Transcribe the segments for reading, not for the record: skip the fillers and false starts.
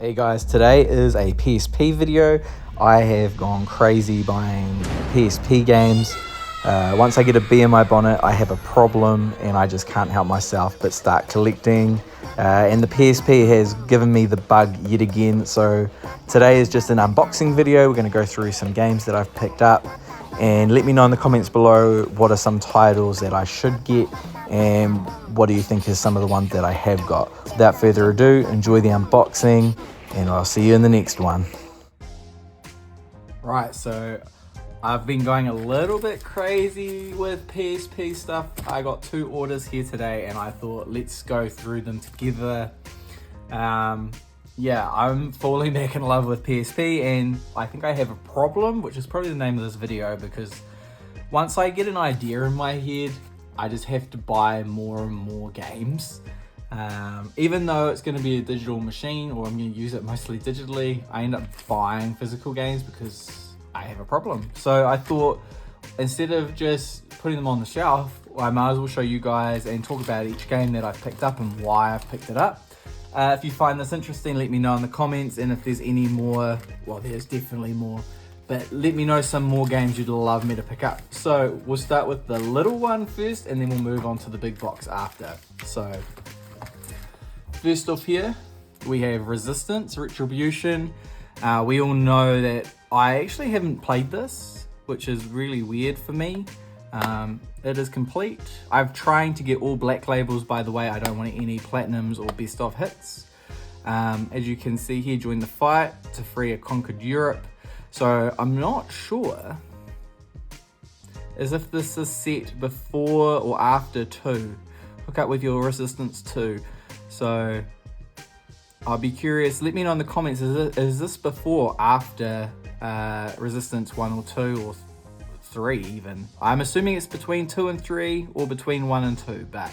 Hey guys, today is a PSP video. I have gone crazy buying PSP games. Once I get a bee in my bonnet, I have a problem and I just can't help myself but start collecting. And the PSP has given me the bug yet again. So today is just an unboxing video. We're going to go through some games that I've picked up. And let me know in the comments below what are some titles that I should get and what do you think is some of the ones that I have got. Without further ado, enjoy the unboxing and I'll see you in the next one. Right, so I've been going a little bit crazy with PSP stuff. I got 2 orders here today and I thought let's go through them together. Yeah, I'm falling back in love with PSP and I think I have a problem, which is probably the name of this video, because once I get an idea in my head, I just have to buy more and more games. Even though it's going to be a digital machine, or I'm going to use it mostly digitally, I end up buying physical games because I have a problem. So I thought, instead of just putting them on the shelf, I might as well show you guys and talk about each game that I've picked up and why I've picked it up. If you find this interesting, let me know in the comments, and if there's any more, well, there's definitely more, but let me know some more games you'd love me to pick up. So we'll start with the little one first, and then we'll move on to the big box after. So first off here, we have Resistance, Retribution. We all know that I actually haven't played this, which is really weird for me. It is complete. I'm trying to get all black labels, by the way. I don't want any platinums or best of hits. As you can see here, join the fight to free a conquered Europe. So I'm not sure as if this is set before or after 2. Hook up with your Resistance 2. So I'll be curious. Let me know in the comments, is this before or after Resistance 1 or 2 or 3 even? I'm assuming it's between 2 and 3 or between 1 and 2, but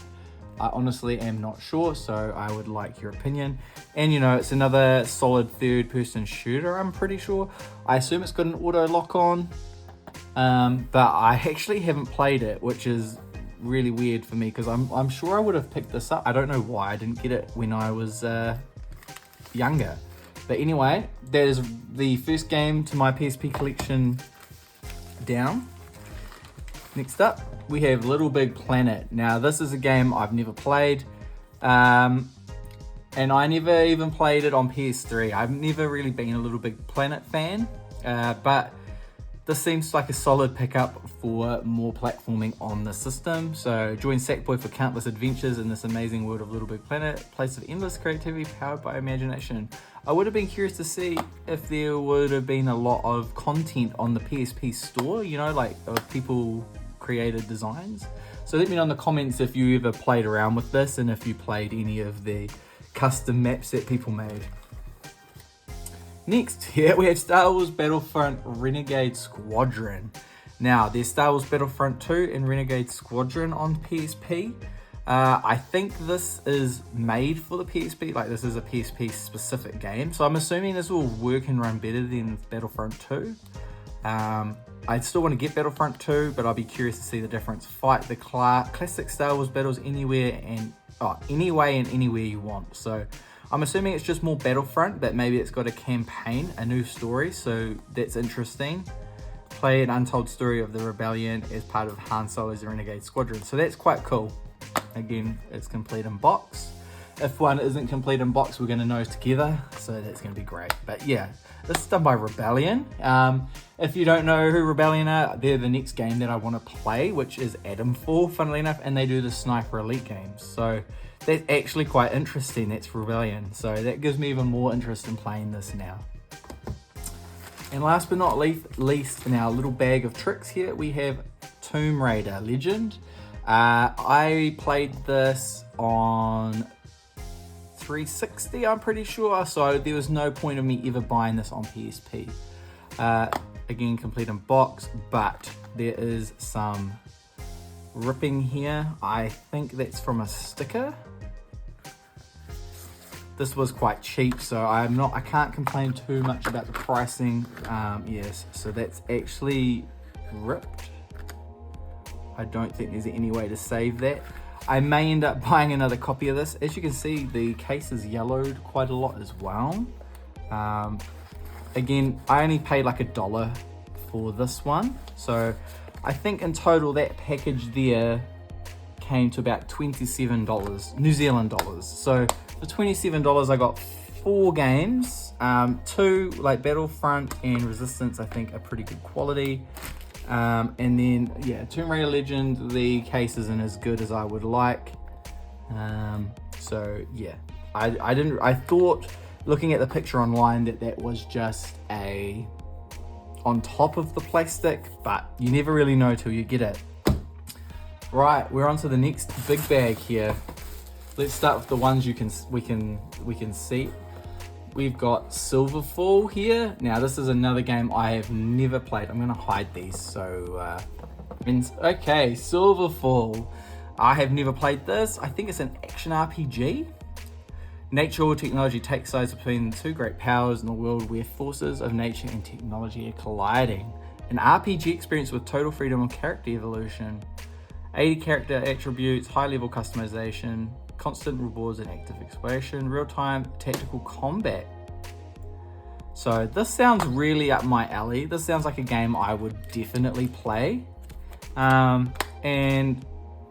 I honestly am not sure, so I would like your opinion. And you know, it's another solid third-person shooter, I'm pretty sure. I assume it's got an auto lock on, but I actually haven't played it, which is really weird for me because I'm sure I would have picked this up. I don't know why I didn't get it when I was younger. But anyway, that is the first game to my PSP collection down. Next up, we have Little Big Planet. Now, this is a game I've never played, and I never even played it on PS3. I've never really been a Little Big Planet fan, but this seems like a solid pickup for more platforming on the system. So join Sackboy for countless adventures in this amazing world of Little Big Planet, place of endless creativity powered by imagination. I would have been curious to see if there would have been a lot of content on the PSP store, you know, like of people created designs. So let me know in the comments if you ever played around with this and if you played any of the custom maps that people made. Next, here we have Star Wars Battlefront Renegade Squadron. Now, there's Star Wars Battlefront 2 and Renegade Squadron on PSP. I think this is made for the PSP, like this is a PSP specific game. So I'm assuming this will work and run better than Battlefront 2. I still want to get Battlefront 2, but I'll be curious to see the difference. Fight the classic Star Wars battles anywhere and anyway and anywhere you want. So I'm assuming it's just more Battlefront, but maybe it's got a campaign, a new story, so that's interesting. Play an untold story of the rebellion as part of Han Solo's Renegade Squadron. So that's quite cool. Again, it's complete in box. If one isn't complete in box, we're going to know together, so that's going to be great. But yeah, this is done by Rebellion. If you don't know who Rebellion are, they're the next game that I want to play, which is Adamfall, funnily enough, and they do the Sniper Elite games. So that's actually quite interesting. That's Rebellion. So that gives me even more interest in playing this now. And last but not least, in our little bag of tricks here, we have Tomb Raider Legend. I played this on 360, I'm pretty sure, so there was no point of me ever buying this on PSP. Again, complete in box, but there is some ripping here. I think that's from a sticker. This was quite cheap, so I can't complain too much about the pricing. Yes, so that's actually ripped. I don't think there's any way to save that. I may end up buying another copy of this. As you can see, the case is yellowed quite a lot as well. Again, I only paid like $1 for this one. So I think in total that package there came to about $27 New Zealand dollars. So for $27 I got 4 games, 2 like Battlefront and Resistance I think are pretty good quality. And then yeah, Tomb Raider Legend, the case isn't as good as I would like. So yeah, I thought looking at the picture online that was just a on top of the plastic, but you never really know till you get it. Right, we're on to the next big bag here. Let's start with the ones we can see. We've got Silverfall here. Now this is another game I have never played. I'm gonna hide these so okay, Silverfall. I have never played this. I think it's an action RPG. Nature or technology takes sides between the two great powers in a world where forces of nature and technology are colliding. An RPG experience with total freedom of character evolution, 80 character attributes, high level customization, constant rewards and active exploration, real-time tactical combat. So this sounds really up my alley. This sounds like a game I would definitely play. And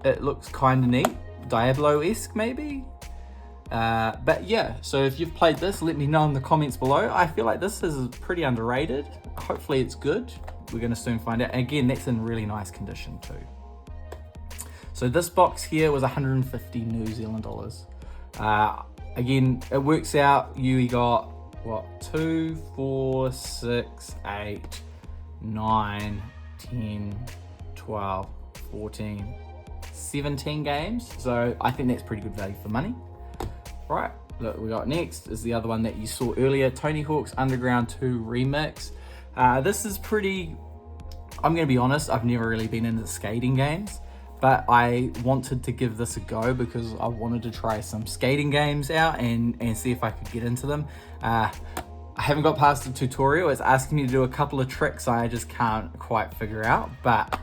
it looks kind of neat, Diablo-esque maybe. But yeah, so if you've played this, let me know in the comments below. I feel like this is pretty underrated. Hopefully it's good. We're going to soon find out. Again, that's in really nice condition too. So this box here was 150 New Zealand dollars. Again, it works out. You got what, 2, 4, 6, 8, 9, 10, 12, 14, 17 games. So I think that's pretty good value for money. Right, look, we got next is the other one that you saw earlier, Tony Hawk's Underground 2 Remix. This is pretty, I'm gonna be honest, I've never really been into skating games, but I wanted to give this a go because I wanted to try some skating games out and see if I could get into them. I haven't got past the tutorial. It's asking me to do a couple of tricks I just can't quite figure out, but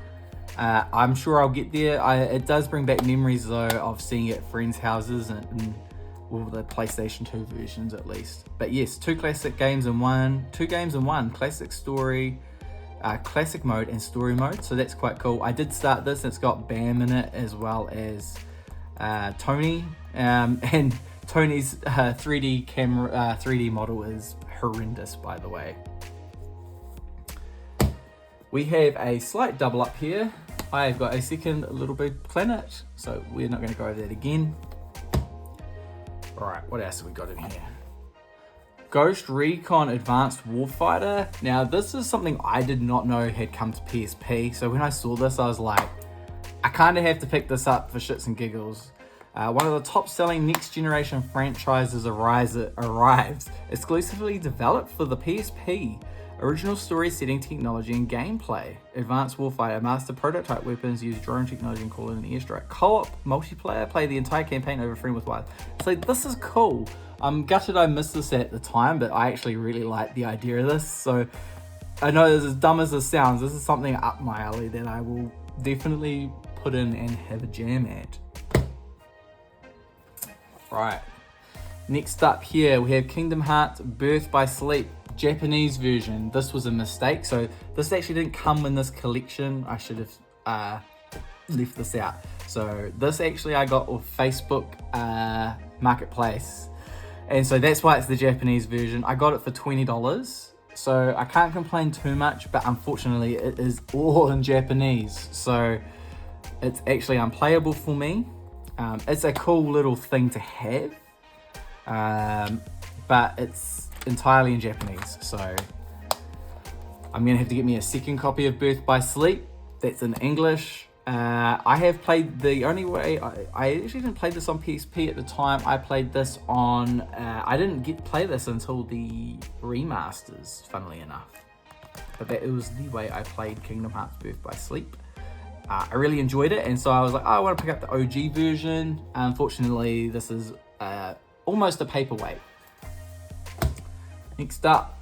I'm sure I'll get there. It does bring back memories though of seeing it at friends' houses and well, the PlayStation 2 versions at least. But yes, 2 games in one, classic story, classic mode and story mode. So that's quite cool. I did start this. It's got Bam in it as well as Tony. And Tony's 3D model is horrendous, by the way. We have a slight double up here. I've got a second Little Big Planet, so we're not going to go over that again. Alright, what else have we got in here? Ghost Recon Advanced Warfighter. Now this is something I did not know had come to PSP, so when I saw this I was like, I kind of have to pick this up for shits and giggles. One of the top selling next generation franchises arrives, exclusively developed for the PSP. Original story setting, technology and gameplay. Advanced Warfighter, master prototype weapons, use drone technology and call in an airstrike. Co-op, multiplayer, play the entire campaign over friend with wife. It's like, this is cool. I'm gutted I missed this at the time, but I actually really like the idea of this. So I know this is as dumb as this sounds, this is something up my alley that I will definitely put in and have a jam at. Right. Next up here, we have Kingdom Hearts Birth by Sleep. Japanese version. This was a mistake, so this actually didn't come in this collection. I should have left this out. So this actually I got off Facebook Marketplace, and so that's why it's the Japanese version. I got it for $20, so I can't complain too much, but unfortunately it is all in Japanese, so it's actually unplayable for me. It's a cool little thing to have, but it's entirely in Japanese, so I'm gonna have to get me a second copy of Birth by Sleep that's in English. I have played the only way I actually didn't play this on PSP at the time. I played this on I didn't play this until the remasters, funnily enough, but it was the way I played Kingdom Hearts Birth by Sleep. I really enjoyed it, and so I was like, oh, I want to pick up the OG version. Unfortunately, this is almost a paperweight. Next up,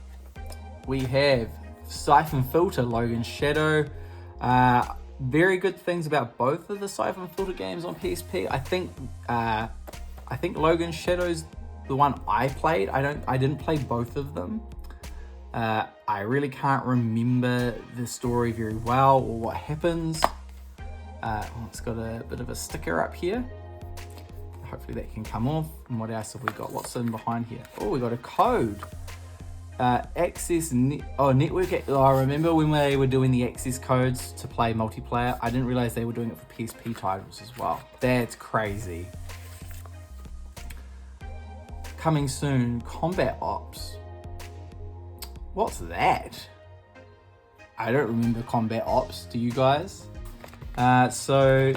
we have Siphon Filter, Logan's Shadow. Very good things about both of the Siphon Filter games on PSP. I think Logan's Shadow's the one I played. I didn't play both of them. I really can't remember the story very well or what happens. It's got a bit of a sticker up here. Hopefully that can come off. And what else have we got? What's in behind here? Oh, we got a code. Network. I remember when they were doing the access codes to play multiplayer. I didn't realize they were doing it for PSP titles as well. That's crazy. Coming soon, Combat Ops. What's that? I don't remember Combat Ops. Do you guys? So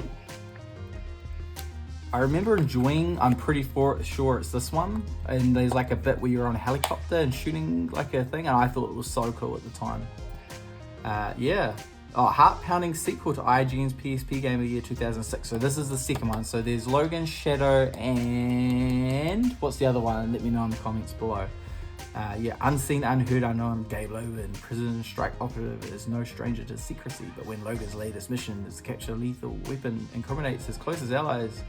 I remember enjoying, I'm pretty sure it's this one, and there's like a bit where you're on a helicopter and shooting like a thing, and I thought it was so cool at the time. Yeah. Oh, heart-pounding sequel to IGN's PSP Game of the Year 2006. So this is the second one. So there's Logan, Shadow, and what's the other one? Let me know in the comments below. Yeah, Unseen, Unheard, Unknown, Gabe Logan, Prison Strike Operative is no stranger to secrecy, but when Logan's latest mission is to capture a lethal weapon, incriminates his closest allies,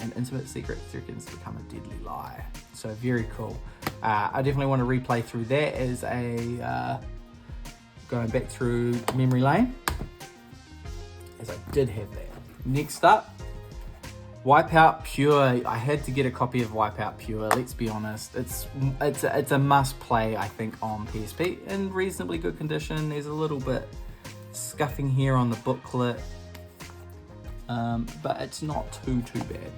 and intimate secret threatens to become a deadly lie. So very cool. I definitely want to replay through that as a going back through memory lane, as I did have that. Next up, Wipeout Pure. I had to get a copy of Wipeout Pure. Let's be honest, it's a must play. I think on PSP in reasonably good condition. There's a little bit scuffing here on the booklet, but it's not too bad.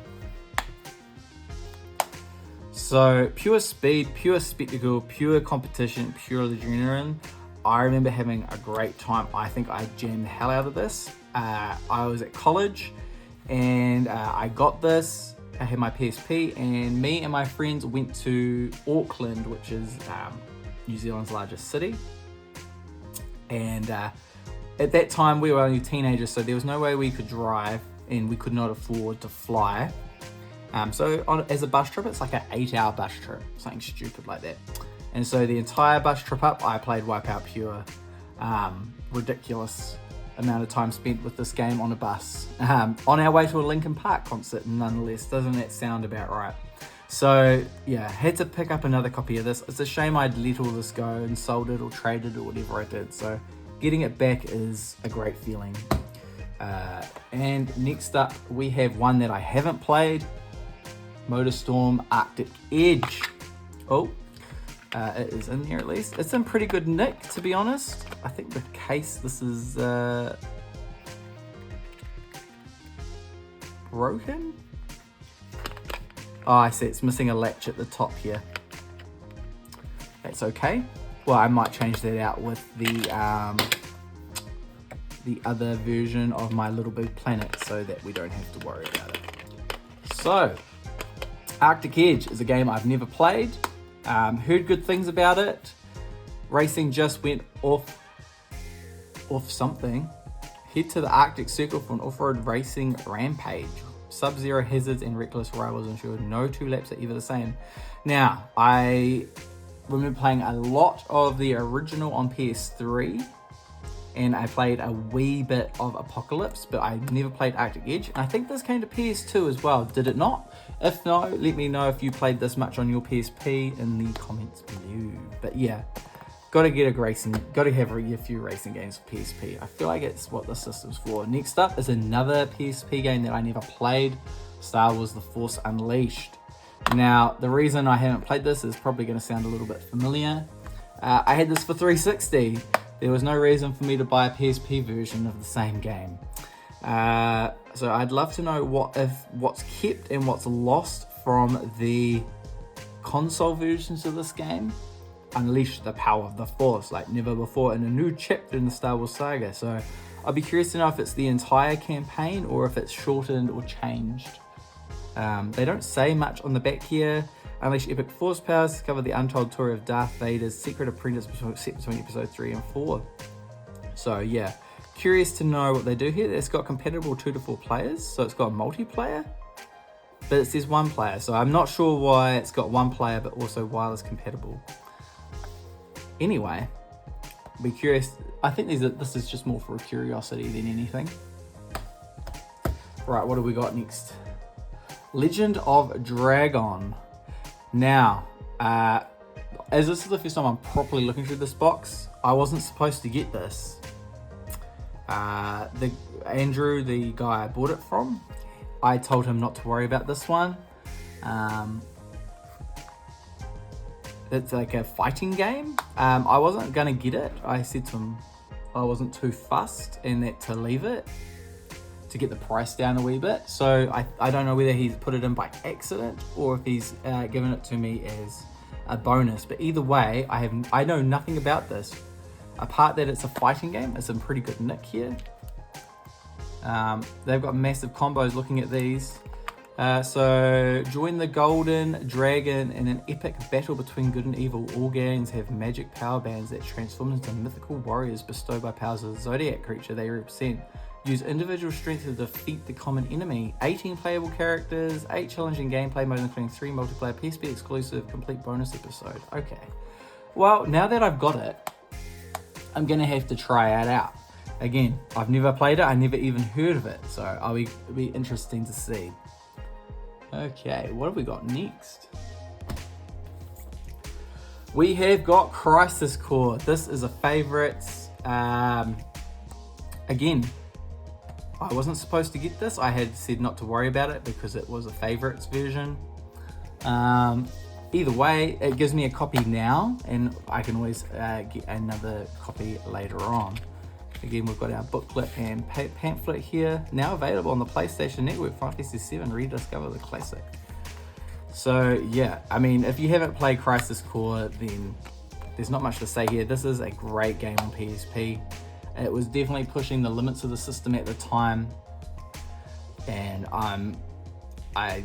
So pure speed, pure spectacle, pure competition, pure adrenaline. I remember having a great time. I think I jammed the hell out of this. I was at college and I got this. I had my PSP and me and my friends went to Auckland, which is New Zealand's largest city. And at that time we were only teenagers, so there was no way we could drive and we could not afford to fly. As a bus trip, it's like an 8-hour bus trip, something stupid like that. And so the entire bus trip up, I played Wipeout Pure. Ridiculous amount of time spent with this game on a bus. On our way to a Linkin Park concert, nonetheless. Doesn't that sound about right? So yeah, had to pick up another copy of this. It's a shame I'd let all this go and sold it or traded or whatever I did. So getting it back is a great feeling. And next up, we have one that I haven't played. Motorstorm Arctic Edge. Oh, it is in there at least. It's in pretty good nick, to be honest. I think the case, this is broken. Oh, I see, it's missing a latch at the top here. That's okay. Well, I might change that out with the other version of My Little Big Planet so that we don't have to worry about it. So, Arctic Edge is a game I've never played. Heard good things about it. Racing just went off something. Head to the Arctic Circle for an off-road racing rampage. Sub-zero hazards and reckless rivals ensure no two laps are ever the same. Now, I remember playing a lot of the original on PS3, and I played a wee bit of Apocalypse, but I never played Arctic Edge. And I think this came to PS2 as well, did it not? If no, let me know if you played this much on your PSP in the comments below. But yeah, gotta have a few racing games for PSP. I feel like it's what the system's for. Next up is another PSP game that I never played, Star Wars The Force Unleashed. Now, the reason I haven't played this is probably gonna sound a little bit familiar. I had this for 360. There was no reason for me to buy a PSP version of the same game. So I'd love to know what's kept and what's lost from the console versions of this game. Unleash the power of the Force like never before in a new chapter in the Star Wars saga. So I'd be curious to know if it's the entire campaign or if it's shortened or changed. They don't say much on the back here. Unleash epic force powers, discover the untold story of Darth Vader's secret apprentice set between episode 3 and 4. So yeah, curious to know what they do here. It's got compatible 2 to 4 players, so it's got multiplayer, but it says 1 player. So I'm not sure why it's got 1 player, but also wireless compatible. Anyway, be curious. I think this is just more for a curiosity than anything. Right, what do we got next? Legend of Dragon. Now, as this is the first time I'm properly looking through this box, I wasn't supposed to get this. Andrew, the guy I bought it from, I told him not to worry about this one. It's like a fighting game. I wasn't gonna get it. I said to him I wasn't too fussed and that to leave it to get the price down a wee bit. So I don't know whether he's put it in by accident or if he's given it to me as a bonus. But either way, I know nothing about this. Apart that it's a fighting game, it's in pretty good nick here. They've got massive combos looking at these. So join the Golden Dragon in an epic battle between good and evil. All games have magic power bands that transform into mythical warriors bestowed by powers of the zodiac creature they represent. Use individual strength to defeat the common enemy. 18 playable characters, 8 challenging gameplay modes including 3 multiplayer, PSP exclusive, complete bonus episode. Okay. Well, now that I've got it, I'm gonna have to try it out. Again, I've never played it, I never even heard of it, so it'll be interesting to see. Okay, what have we got next? We have got Crisis Core. This is a favorite. Again, I wasn't supposed to get this. I had said not to worry about it because it was a favorites version. Either way, it gives me a copy now, and I can always get another copy later on. Again, we've got our booklet and pamphlet here, now available on the PlayStation Network. Final Fantasy VII, rediscover the classic. So yeah, I mean, if you haven't played Crisis Core, then there's not much to say here. This is a great game on PSP. It was definitely pushing the limits of the system at the time, and I'm a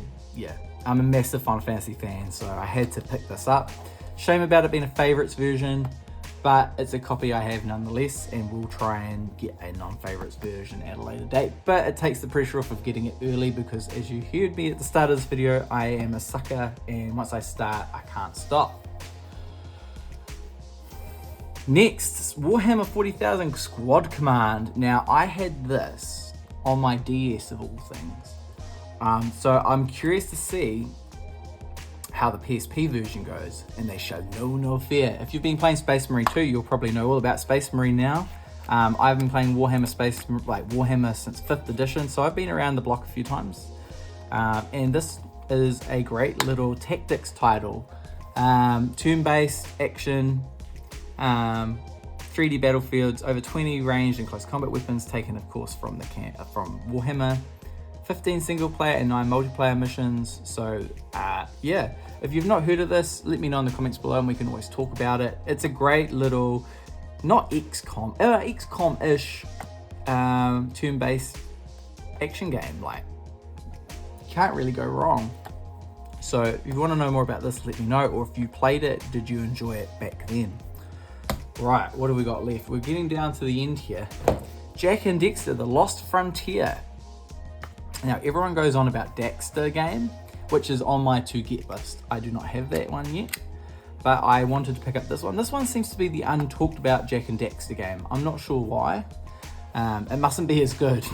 massive Final Fantasy fan, so I had to pick this up. Shame about it being a favorites version, but it's a copy I have nonetheless, and we'll try and get a non-favorites version at a later date. But it takes the pressure off of getting it early because, as you heard me at the start of this video, I am a sucker, and once I start, I can't stop. Next, Warhammer 40,000 Squad Command. Now, I had this on my DS of all things. So I'm curious to see how the PSP version goes, and they show no fear. If you've been playing Space Marine 2, you'll probably know all about Space Marine now. I've been playing Warhammer since 5th edition, so I've been around the block a few times. And this is a great little tactics title. Turn-based action, 3D battlefields, over 20 ranged and close combat weapons taken, of course, from Warhammer. 15 single player and 9 multiplayer missions. So yeah, if you've not heard of this, let me know in the comments below and we can always talk about it. It's a great little, not XCOM-ish turn-based action game. Like, you can't really go wrong. So if you want to know more about this, let me know. Or if you played it, did you enjoy it back then? Right, what have we got left? We're getting down to the end here. Jak and Daxter, The Lost Frontier. Now, everyone goes on about Daxter game, which is on my to-get list. I do not have that one yet, but I wanted to pick up this one. This one seems to be the untalked about Jak and Daxter game. I'm not sure why. It mustn't be as good,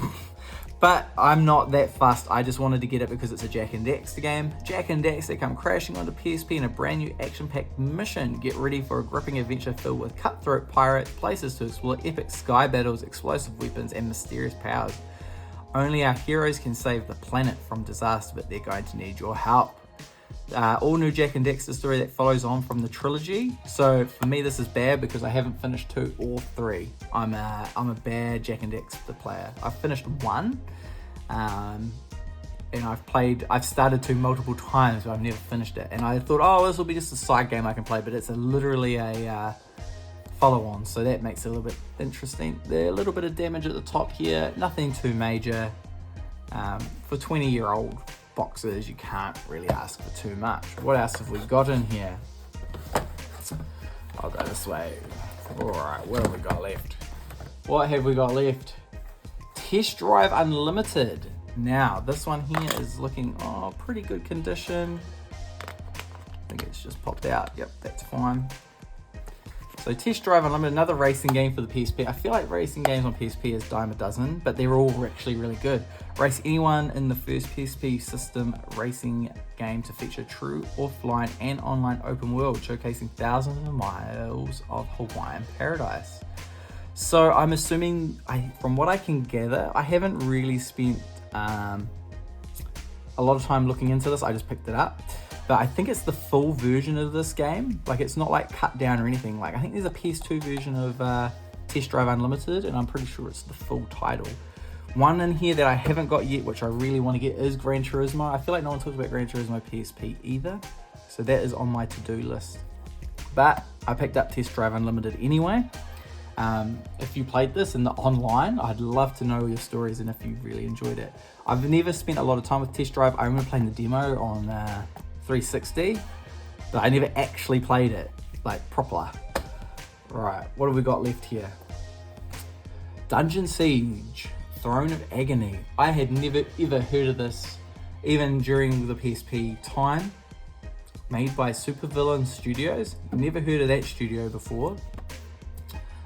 but I'm not that fussed. I just wanted to get it because it's a Jak and Daxter game. Jak and Daxter come crashing onto PSP in a brand new action-packed mission. Get ready for a gripping adventure filled with cutthroat pirates, places to explore, epic sky battles, explosive weapons, and mysterious powers. Only our heroes can save the planet from disaster, but they're going to need your help. All new Jak and Daxter story that follows on from the trilogy. So for me, this is bad because I haven't finished 2 or 3. I'm a bad Jak and Daxter player. I've finished 1, and I've started 2 multiple times, but I've never finished it. And I thought, oh, this will be just a side game I can play, but it's literally a follow on, so that makes it a little bit interesting. There's a little bit of damage at the top here, nothing too major. For 20-year-old boxes, you can't really ask for too much. What else have we got in here? I'll go this way. Alright, what have we got left? What have we got left? Test Drive Unlimited. Now, this one here is looking pretty good condition. I think it's just popped out. Yep, that's fine. So Test Drive Unlimited, another racing game for the PSP. I feel like racing games on PSP is dime a dozen, but they're all actually really good. Race anyone in the first PSP system racing game to feature true offline and online open world, showcasing thousands of miles of Hawaiian paradise. So I'm assuming, from what I can gather, I haven't really spent a lot of time looking into this. I just picked it up. But I think it's the full version of this game. Like, it's not like cut down or anything. Like, I think there's a PS2 version of Test Drive Unlimited, and I'm pretty sure it's the full title. One in here that I haven't got yet, which I really want to get, is Gran Turismo. I feel like no one talks about Gran Turismo PSP either. So that is on my to-do list. But I picked up Test Drive Unlimited anyway. If you played this in the online, I'd love to know your stories and if you really enjoyed it. I've never spent a lot of time with Test Drive. I remember playing the demo on 360, but I never actually played it, like, proper. Right, what have we got left here? Dungeon Siege, Throne of Agony. I had never ever heard of this, even during the PSP time. Made by Supervillain Studios. Never heard of that studio before.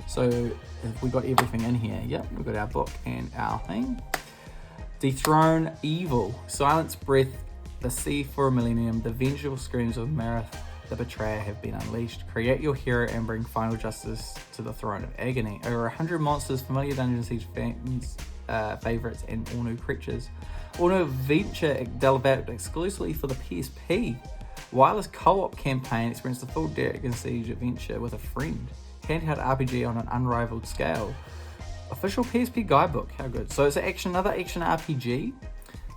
So we got everything in here. Yep, we've got our book and our thing. Dethrone Evil, Silence Breath, The Sea for a Millennium, the vengeful screams of Marith the Betrayer have been unleashed. Create your hero and bring final justice to the Throne of Agony. Over 100 monsters, familiar Dungeon Siege fans, favorites, and all new creatures. All new adventure developed exclusively for the PSP. Wireless co-op campaign, experience the full Dungeon Siege adventure with a friend. Handheld RPG on an unrivaled scale. Official PSP guidebook, how good. So it's another action RPG.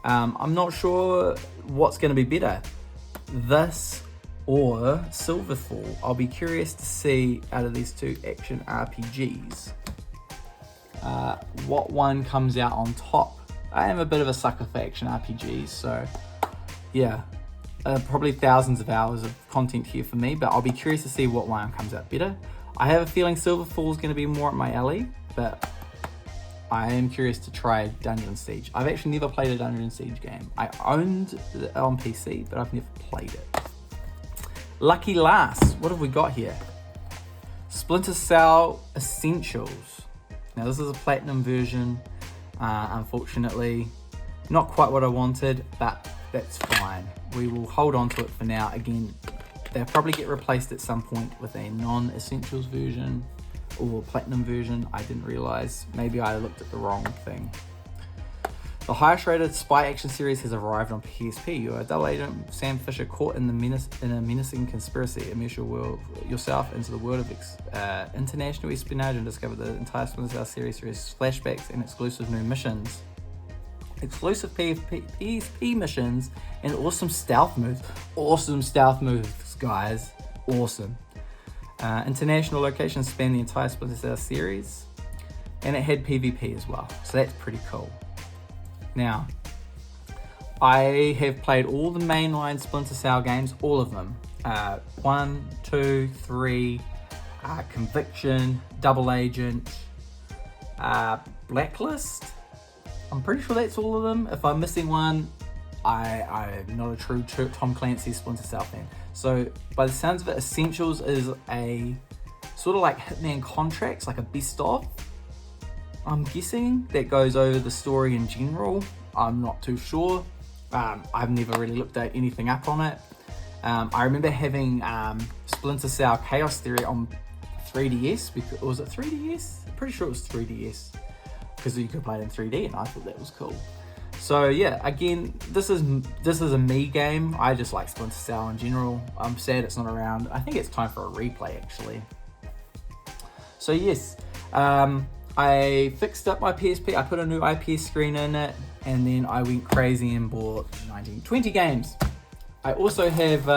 I'm not sure what's going to be better, this or Silverfall. I'll be curious to see, out of these two action RPGs, what one comes out on top. I am a bit of a sucker for action RPGs, so yeah, probably thousands of hours of content here for me, but I'll be curious to see what one comes out better. I have a feeling Silverfall is going to be more up my alley, but I am curious to try Dungeon Siege. I've actually never played a Dungeon Siege game. I owned it on PC, but I've never played it. Lucky Last, what have we got here? Splinter Cell Essentials. Now this is a platinum version, unfortunately. Not quite what I wanted, but that's fine. We will hold on to it for now. Again, they'll probably get replaced at some point with a non-Essentials version or platinum version. I didn't realize. Maybe I looked at the wrong thing. The highest rated spy action series has arrived on PSP. You are a double agent Sam Fisher caught in a menacing conspiracy. Immerse yourself into the world of international espionage and discover the entire Splinter Cell series through flashbacks and exclusive new missions. Exclusive PSP missions and awesome stealth moves. Awesome stealth moves, guys. Awesome. International locations span the entire Splinter Cell series, and it had PvP as well, so that's pretty cool. Now, I have played all the mainline Splinter Cell games, all of them. 1, 2, 3, Conviction, Double Agent, Blacklist. I'm pretty sure that's all of them. If I'm missing one, I'm not a true Tom Clancy Splinter Cell fan. So by the sounds of it, Essentials is a sort of like Hitman Contracts, like a best of. I'm guessing that goes over the story in general. I'm not too sure. I've never really looked at anything up on it. I remember having Splinter Cell Chaos Theory on 3DS. Was it 3DS? I'm pretty sure it was 3DS because you could play it in 3D, and I thought that was cool. So yeah, again, this is a me game. I just like Splinter Cell in general. I'm sad it's not around. I think it's time for a replay actually. So yes, I fixed up my PSP. I put a new IPS screen in it, and then I went crazy and bought 20 games. I also have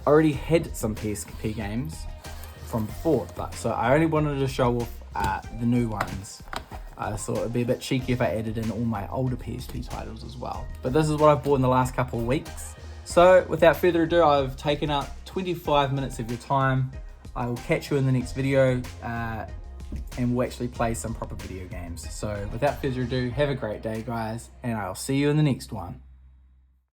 already had some PSP games from before, but so I only wanted to show off the new ones. I thought it'd be a bit cheeky if I added in all my older PSP titles as well. But this is what I've bought in the last couple of weeks. So without further ado, I've taken up 25 minutes of your time. I will catch you in the next video and we'll actually play some proper video games. So without further ado, have a great day guys, and I'll see you in the next one.